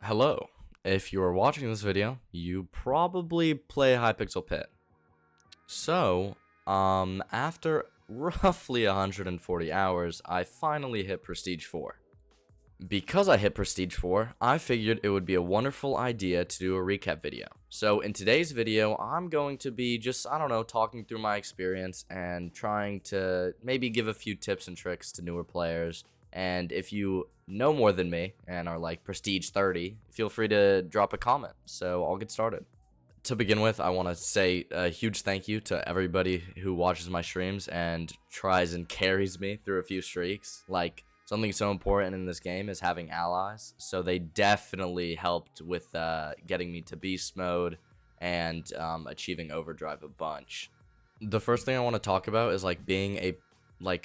Hello. If you are watching this video, you probably play Hypixel Pit. So, after roughly 140 hours, I finally hit Prestige 4. Because I hit Prestige 4, I figured it would be a wonderful idea to do a recap video. So in today's video, I'm going to be just, talking through my experience and trying to maybe give a few tips and tricks to newer players. And if you know more than me and are like Prestige 30, feel free to drop a comment. So I'll get started. To begin with, I want to say a huge thank you to everybody who watches my streams and tries and carries me through a few streaks. Like, something so important in this game is having allies, so they definitely helped with getting me to beast mode and achieving overdrive a bunch. The first thing I want to talk about is like being a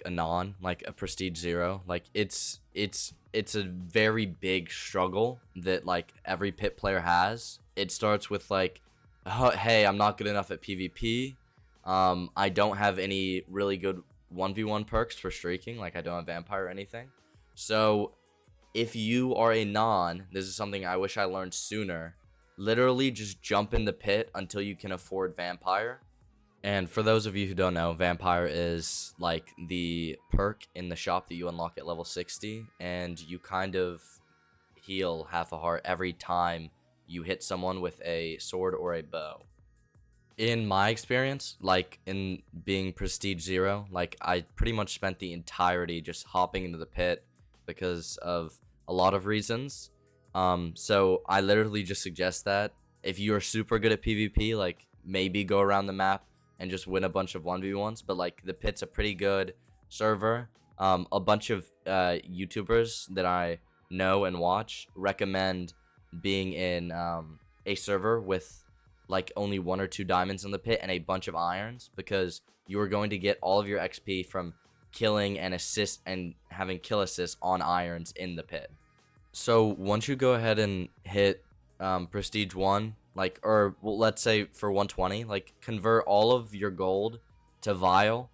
non, like a Prestige 0. Like it's a very big struggle that like every pit player has. It starts with like, hey, I'm not good enough at PvP. I don't have any really good 1v1 perks for streaking, like I don't have vampire or anything. So if you are a non, this is something I wish I learned sooner. Literally just jump in the pit until you can afford vampire. And for those of you who don't know, vampire is like the perk in the shop that you unlock at level 60, and you kind of heal half a heart every time you hit someone with a sword or a bow. In my experience, like in being Prestige 0, like I pretty much spent the entirety just hopping into the pit because of a lot of reasons. So I literally just suggest that if you are super good at PvP, like maybe go around the map and just win a bunch of 1v1s. But like the pit's a pretty good server. A bunch of YouTubers that I know and watch recommend being in a server with like only 1 or 2 diamonds in the pit and a bunch of irons, because you are going to get all of your XP from killing and assist and having kill assists on irons in the pit. So once you go ahead and hit Prestige 1, like, or well, let's say for 120, like convert all of your gold to vial.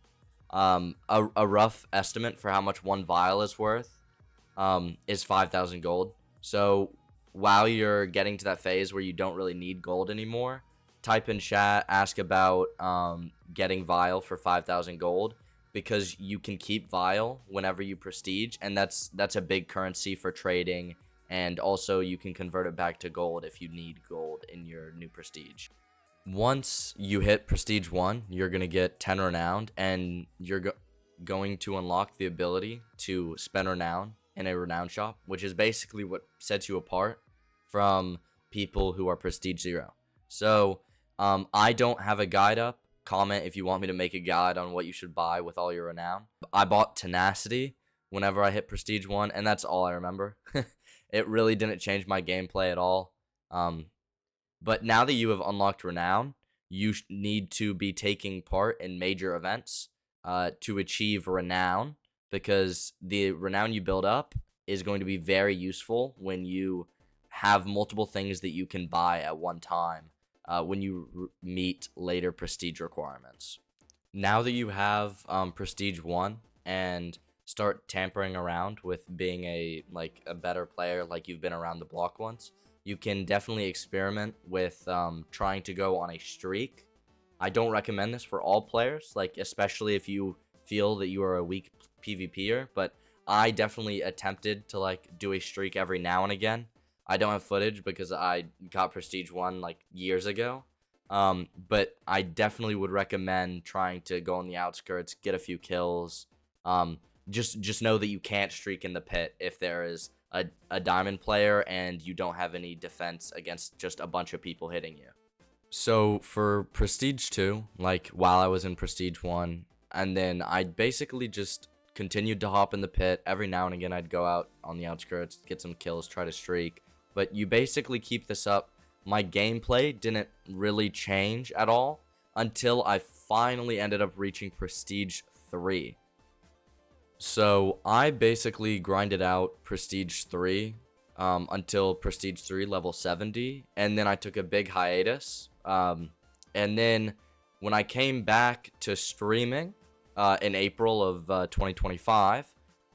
A rough estimate for how much one vial is worth is 5,000 gold. So while you're getting to that phase where you don't really need gold anymore, type in chat, ask about getting vial for 5,000 gold, because you can keep vial whenever you prestige, and that's a big currency for trading, and also you can convert it back to gold if you need gold in your new prestige. Once you hit Prestige 1, you're going to get 10 Renowned, and you're going to unlock the ability to spend Renown in a Renown shop, which is basically what sets you apart from people who are Prestige 0. So I don't have a guide up. Comment if you want me to make a guide on what you should buy with all your Renown. I bought Tenacity whenever I hit Prestige 1, and that's all I remember. It really didn't change my gameplay at all. But now that you have unlocked Renown, you need to be taking part in major events to achieve Renown, because the Renown you build up is going to be very useful when you have multiple things that you can buy at one time when you meet later prestige requirements. Now that you have Prestige 1 and start tampering around with being a better player, like you've been around the block once, you can definitely experiment with trying to go on a streak. I don't recommend this for all players, like especially if you feel that you are a weak PvPer, but I definitely attempted to like do a streak every now and again. I don't have footage because I got Prestige 1 like years ago, but I definitely would recommend trying to go on the outskirts, get a few kills. Just know that you can't streak in the pit if there is a diamond player and you don't have any defense against just a bunch of people hitting you. So for Prestige 2, like while I was in Prestige 1, and then I basically just continued to hop in the pit. Every now and again I'd go out on the outskirts, get some kills, try to streak. But you basically keep this up. My gameplay didn't really change at all until I finally ended up reaching Prestige 3. So I basically grinded out Prestige 3 until Prestige 3 level 70, and then I took a big hiatus. And then when I came back to streaming in April of 2025,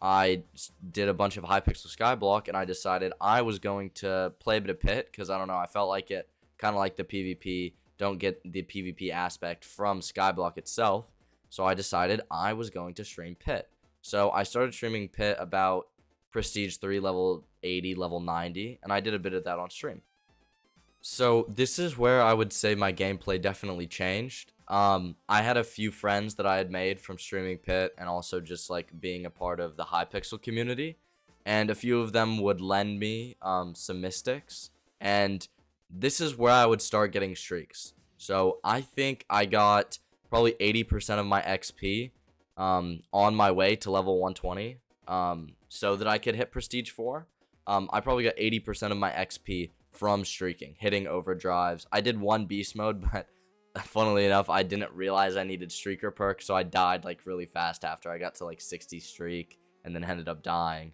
I did a bunch of Hypixel Skyblock, and I decided I was going to play a bit of Pit, because I don't know, I felt like it, kind of like the PvP, don't get the PvP aspect from Skyblock itself, so I decided I was going to stream Pit. So I started streaming Pit about Prestige 3, level 80, level 90, and I did a bit of that on stream. So this is where I would say my gameplay definitely changed. I had a few friends that I had made from streaming Pit and also just like being a part of the Hypixel community, and a few of them would lend me some mystics, and this is where I would start getting streaks. So I think I got probably 80% of my XP on my way to level 120, so that I could hit Prestige 4. I probably got 80% of my XP from streaking, hitting overdrives. I did one beast mode, but funnily enough, I didn't realize I needed streaker perk, so I died like really fast after I got to like 60 streak and then ended up dying.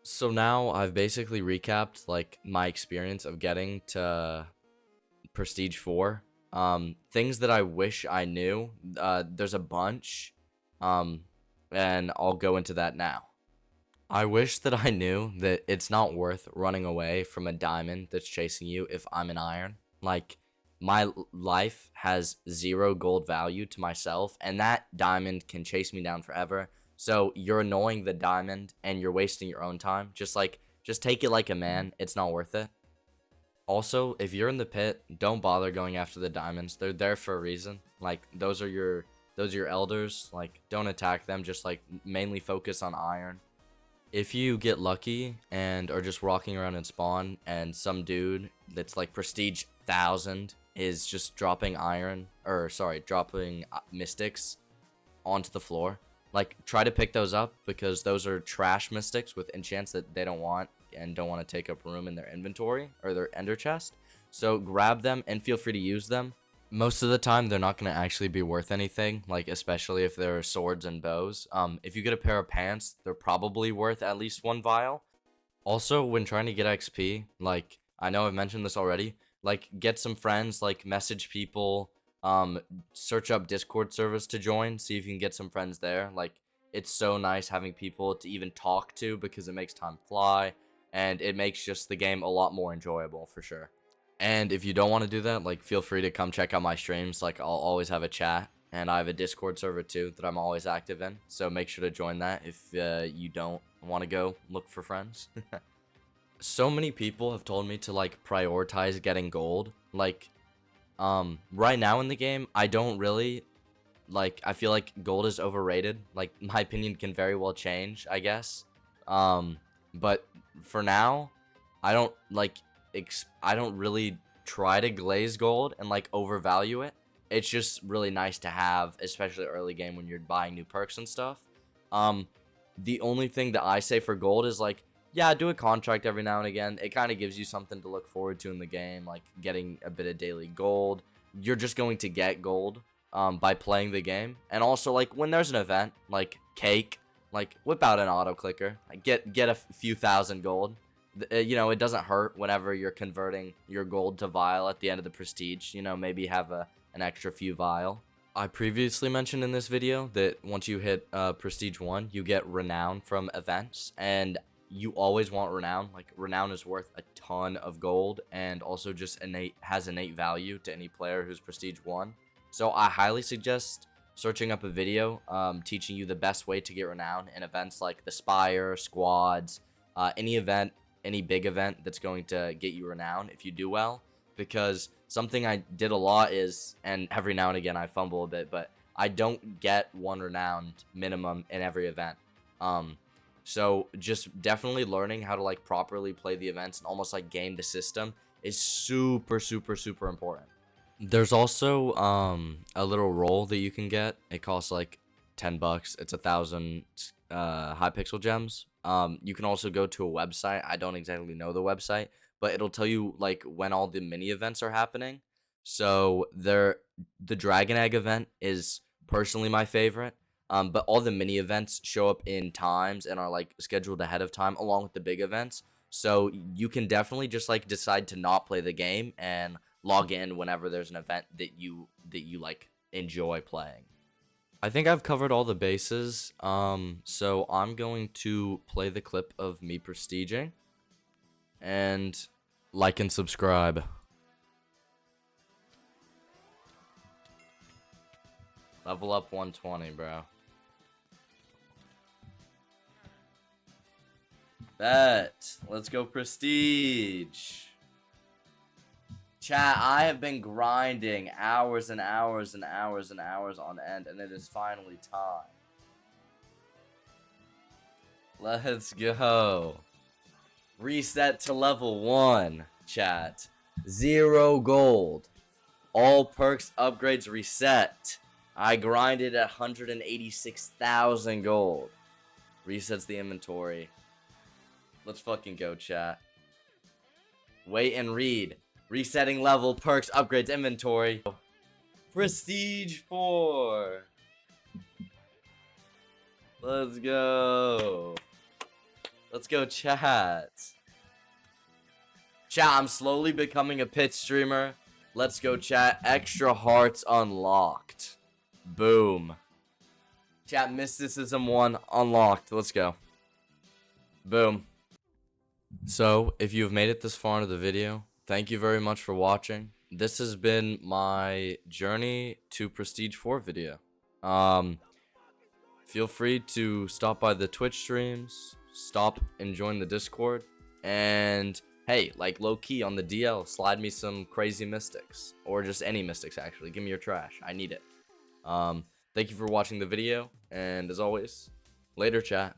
So now I've basically recapped like my experience of getting to Prestige 4. Things that I wish I knew, there's a bunch, and I'll go into that now. I wish that I knew that it's not worth running away from a diamond that's chasing you if I'm an iron. Like, my life has 0 gold value to myself, and that diamond can chase me down forever. So you're annoying the diamond, and you're wasting your own time. Just take it like a man. It's not worth it. Also, if you're in the pit, don't bother going after the diamonds. They're there for a reason. Like, those are your elders. Like, don't attack them. Just, like, mainly focus on iron. If you get lucky and are just walking around in spawn and some dude that's like Prestige 1000 is just dropping mystics onto the floor, like, try to pick those up, because those are trash mystics with enchants that they don't want and don't want to take up room in their inventory or their ender chest. So grab them and feel free to use them. Most of the time, they're not going to actually be worth anything, like, especially if they're swords and bows. If you get a pair of pants, they're probably worth at least 1 vial. Also, when trying to get XP, like, I know I've mentioned this already, like, get some friends, like, message people, search up Discord servers to join, see if you can get some friends there. Like, it's so nice having people to even talk to, because it makes time fly, and it makes just the game a lot more enjoyable, for sure. And if you don't want to do that, like, feel free to come check out my streams. Like, I'll always have a chat, and I have a Discord server too that I'm always active in, so make sure to join that if you don't want to go look for friends. So many people have told me to, like, prioritize getting gold. Like, right now in the game, I don't really, like, I feel like gold is overrated. Like, my opinion can very well change, I guess. But for now, I don't, like, I don't really try to glaze gold and, like, overvalue it. It's just really nice to have, especially early game when you're buying new perks and stuff. The only thing that I say for gold is, like, yeah, do a contract every now and again. It kind of gives you something to look forward to in the game, like getting a bit of daily gold. You're just going to get gold by playing the game. And also, like, when there's an event, like Cake, like, whip out an auto clicker. Like, get a few thousand gold. You know, it doesn't hurt whenever you're converting your gold to vial at the end of the prestige. You know, maybe have an extra few vial. I previously mentioned in this video that once you hit Prestige 1, you get Renown from events, and you always want Renown. Like, Renown is worth a ton of gold, and also just has innate value to any player who's Prestige 1. So I highly suggest searching up a video teaching you the best way to get Renown in events like the Spire, Squads, any big event that's going to get you Renown if you do well. Because something I did a lot is, and every now and again I fumble a bit, but I don't get 1 Renowned minimum in every event. So just definitely learning how to, like, properly play the events and almost, like, game the system is super, super, super important. There's also a little roll that you can get. It costs like $10. It's 1,000 Hypixel gems. You can also go to a website. I don't exactly know the website, but it'll tell you, like, when all the mini events are happening. So the Dragon Egg event is personally my favorite. But all the mini events show up in times and are, like, scheduled ahead of time along with the big events. So you can definitely just, like, decide to not play the game and log in whenever there's an event that you like enjoy playing. I think I've covered all the bases. So I'm going to play the clip of me prestiging. And like and subscribe. Level up 120, bro. Bet. Let's go Prestige. Chat, I have been grinding hours and hours and hours and hours on end, and it is finally time. Let's go. Reset to level 1, chat. 0 gold. All perks upgrades reset. I grinded at 186,000 gold. Resets the inventory. Let's fucking go, chat. Wait and read. Resetting level, perks, upgrades, inventory. Prestige 4. Let's go. Let's go, chat. Chat, I'm slowly becoming a pit streamer. Let's go, chat. Extra hearts unlocked. Boom. Chat, Mysticism 1 unlocked. Let's go. Boom. So, if you've made it this far into the video, thank you very much for watching. This has been my journey to Prestige 4 video. Feel free to stop by the Twitch streams, stop and join the Discord, and hey, like low-key on the DL, slide me some crazy mystics, or just any mystics actually. Give me your trash. I need it. Thank you for watching the video, and as always, later, chat.